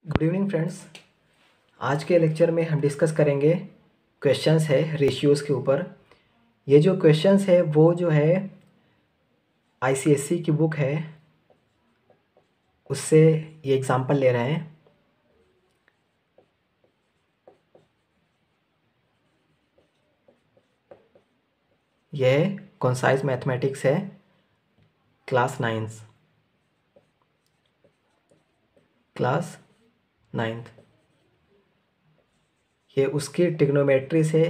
Good evening friends. आज के lecture में हम डिस्कस करेंगे क्वेश्चंस है रेशियोज़ के ऊपर। ये जो क्वेश्चंस है वो जो है आईसीएसई की बुक है, उससे ये एग्जांपल ले रहे हैं। यह कॉन्साइज मैथमेटिक्स है, क्लास नाइन्थ। ये उसकी ट्रिग्नोमेट्री से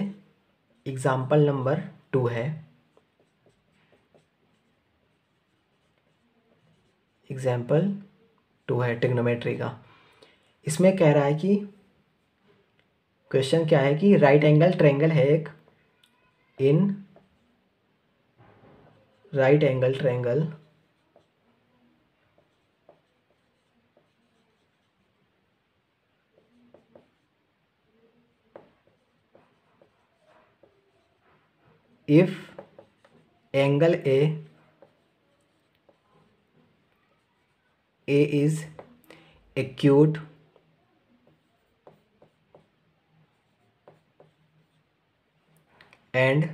एग्जांपल नंबर 2 है। एग्जाम्पल 2 है ट्रिग्नोमेट्री का। इसमें कह रहा है कि क्वेश्चन क्या है कि राइट एंगल ट्रायंगल है एक, in right angle triangle if angle A is acute and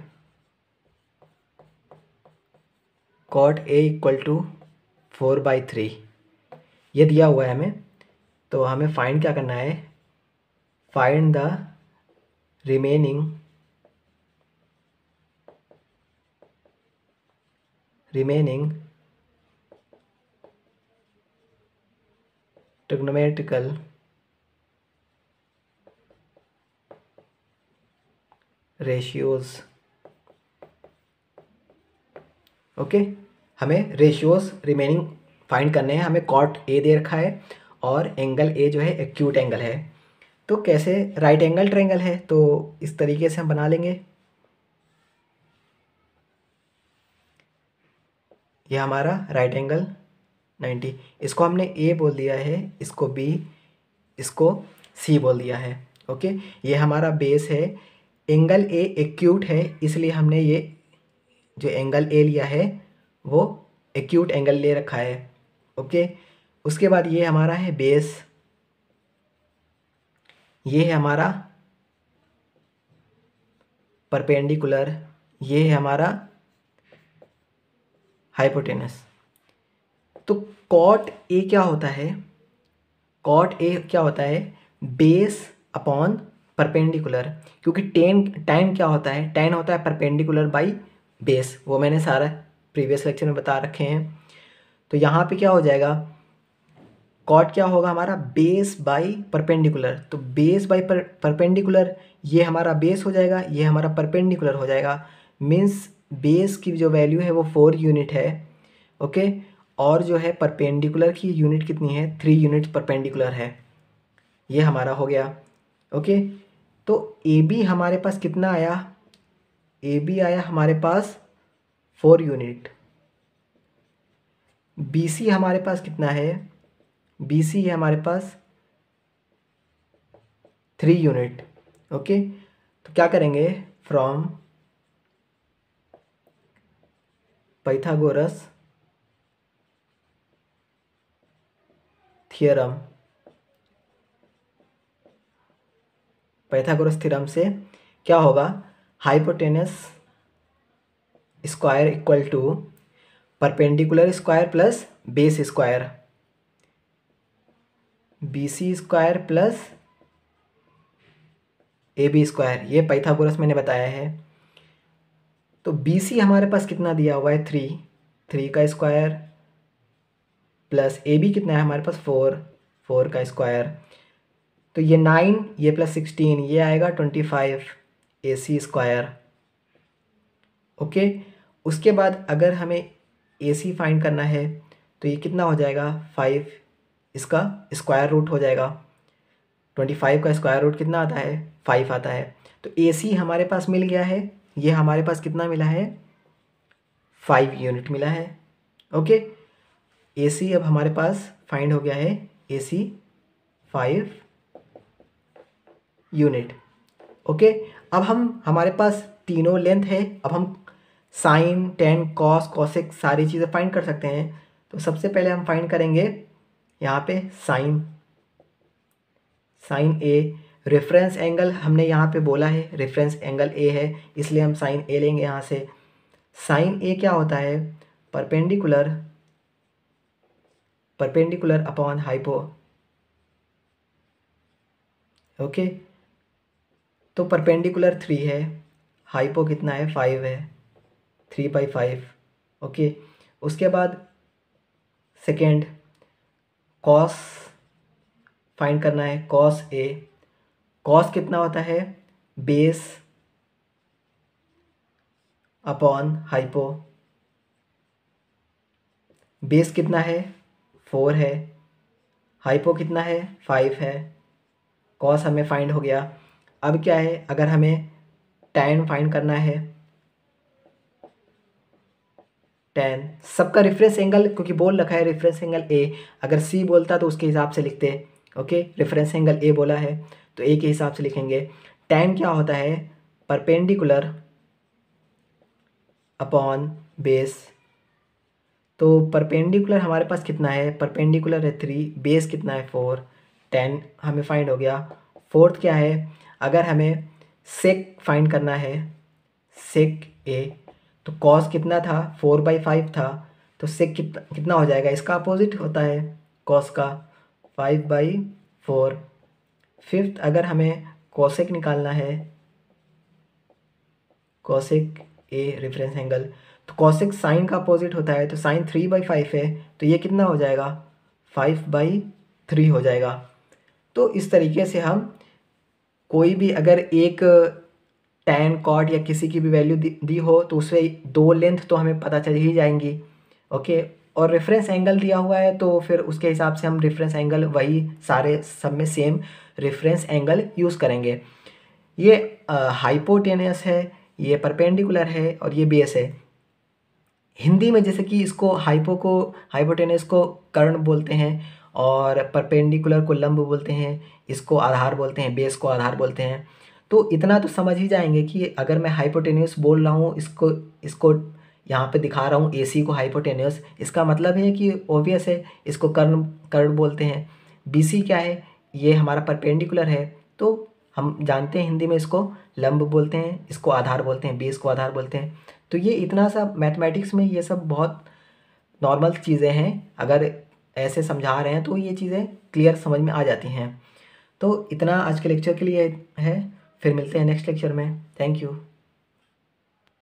cot A equal to 4/3, ये दिया हुआ है हमें। तो हमें फाइंड क्या करना है, find the remaining trigonometrical ratios. Okay, हमें रेशियोज रिमेनिंग फाइंड करने हैं। हमें कॉट ए दे रखा है और एंगल ए जो है एक्यूट एंगल है। तो कैसे, राइट एंगल ट्रायंगल है तो इस तरीके से हम बना लेंगे। ये हमारा राइट एंगल 90, इसको हमने ए बोल दिया है, इसको बी, इसको सी बोल दिया है। ओके, ये हमारा बेस है। एंगल ए एक्यूट है, इसलिए हमने ये जो एंगल ए लिया है वो एक्यूट एंगल ले रखा है। ओके, उसके बाद ये हमारा है बेस, ये है हमारा परपेंडिकुलर, ये है हमारा हाइपोटेनस। तो कॉट ए क्या होता है, कॉट ए क्या होता है, बेस अपॉन परपेंडिकुलर। क्योंकि टैन क्या होता है, टैन होता है परपेंडिकुलर बाई बेस, वो मैंने सारा प्रीवियस लेक्चर में बता रखे हैं। तो यहाँ पे क्या हो जाएगा, कॉट क्या होगा हमारा, बेस बाई परपेंडिकुलर। तो बेस बाई परपेंडिकुलर, ये हमारा बेस हो जाएगा, ये हमारा परपेंडिकुलर हो जाएगा। मीन्स बेस की जो वैल्यू है वो 4 यूनिट है। ओके, और जो है परपेंडिकुलर की यूनिट कितनी है, 3 यूनिट परपेंडिकुलर है। ये हमारा हो गया। ओके, तो ए बी हमारे पास कितना आया, ए बी आया हमारे पास 4 यूनिट। बी सी हमारे पास कितना है, बी सी है हमारे पास 3 यूनिट। ओके, तो क्या करेंगे, from Pythagoras theorem, Pythagoras theorem से क्या होगा, hypotenuse square equal to perpendicular square plus base square, B C square plus A B square. ये पाइथागोरस मैंने बताया है। तो बी सी हमारे पास कितना दिया हुआ है, 3 का स्क्वायर प्लस ए बी कितना है हमारे पास 4 का स्क्वायर। तो ये 9, ये प्लस 16, ये आएगा 25 ए सी स्क्वायर। ओके, उसके बाद अगर हमें ए सी फाइंड करना है तो ये कितना हो जाएगा, 5, इसका स्क्वायर रूट हो जाएगा। 25 का स्क्वायर रूट कितना आता है, 5 आता है। तो ए सी हमारे पास मिल गया है, ये हमारे पास कितना मिला है, 5 यूनिट मिला है। ओके, ए सी अब हमारे पास फाइंड हो गया है, ए सी 5 यूनिट। ओके, अब हमारे पास तीनों लेंथ है। अब हम साइन, टेन, कॉस, कॉसेक सारी चीज़ें फाइंड कर सकते हैं। तो सबसे पहले हम फाइंड करेंगे यहाँ पे साइन। साइन ए। रेफरेंस एंगल हमने यहाँ पे बोला है, रेफरेंस एंगल ए है, इसलिए हम साइन ए लेंगे यहाँ से। साइन ए क्या होता है? Perpendicular, perpendicular upon hypo. Okay, तो परपेंडिकुलर 3 है, हाइपो कितना है? 5 है, 3/5। ओके, उसके बाद सेकेंड कॉस फाइंड करना है, कॉस ए। कॉस कितना होता है? Base upon hypo. बेस कितना है? 4 है, हाइपो कितना है? 5 है। कॉस हमें फाइंड हो गया। अब क्या है, अगर हमें tan फाइंड करना है, tan सबका रेफरेंस एंगल, क्योंकि बोल रखा है रेफरेंस एंगल ए, अगर सी बोलता तो उसके हिसाब से लिखते। ओके, रेफरेंस एंगल ए बोला है तो ए के हिसाब से लिखेंगे। tan क्या होता है? Perpendicular upon base. तो परपेंडिकुलर हमारे पास कितना है? परपेंडिकुलर है 3, बेस कितना है? 4, tan हमें फाइंड हो गया। फोर्थ क्या है? अगर हमें सेक फाइंड करना है, सेक ए, तो कॉस कितना था? 4/5 था, तो सेक कितना हो जाएगा? इसका अपोजिट होता है कॉस का, 5/4। फिफ्थ, अगर हमें कोसेक निकालना है, कोसेक ए रेफरेंस एंगल, तो कोसेक साइन का अपोजिट होता है, तो साइन 3/5 है, तो ये कितना हो जाएगा? 5/3 हो जाएगा। तो इस तरीके से हम कोई भी अगर एक tan कॉट या किसी की भी वैल्यू दी हो तो उससे दो लेंथ तो हमें पता चल ही जाएंगी। ओके, और रेफरेंस एंगल दिया हुआ है तो फिर उसके हिसाब से हम रेफरेंस एंगल वही सारे सब में सेम रेफरेंस एंगल यूज़ करेंगे। ये हाइपोटेनस है, ये परपेंडिकुलर है और ये बेस है। हिंदी में जैसे कि इसको हाइपोटेनस को कर्ण बोलते हैं और परपेंडिकुलर को लंब बोलते हैं, इसको आधार बोलते हैं, बेस को आधार बोलते हैं। तो इतना तो समझ ही जाएंगे कि अगर मैं हाइपोटेन्यूस बोल रहा हूँ, इसको इसको यहाँ पे दिखा रहा हूँ AC को हाइपोटेन्यूस, इसका मतलब है कि ऑब्वियस है इसको कर्ण कर्ण बोलते हैं। BC क्या है? ये हमारा परपेंडिकुलर है, तो हम जानते हैं हिंदी में इसको लंब बोलते हैं, इसको आधार बोलते हैं, बेस को आधार बोलते हैं। तो ये इतना सा मैथमेटिक्स में ये सब बहुत नॉर्मल चीज़ें हैं, अगर ऐसे समझा रहे हैं तो ये चीज़ें क्लियर समझ में आ जाती हैं। तो इतना आज के लेक्चर के लिए है, फिर मिलते हैं नेक्स्ट लेक्चर में। Thank you.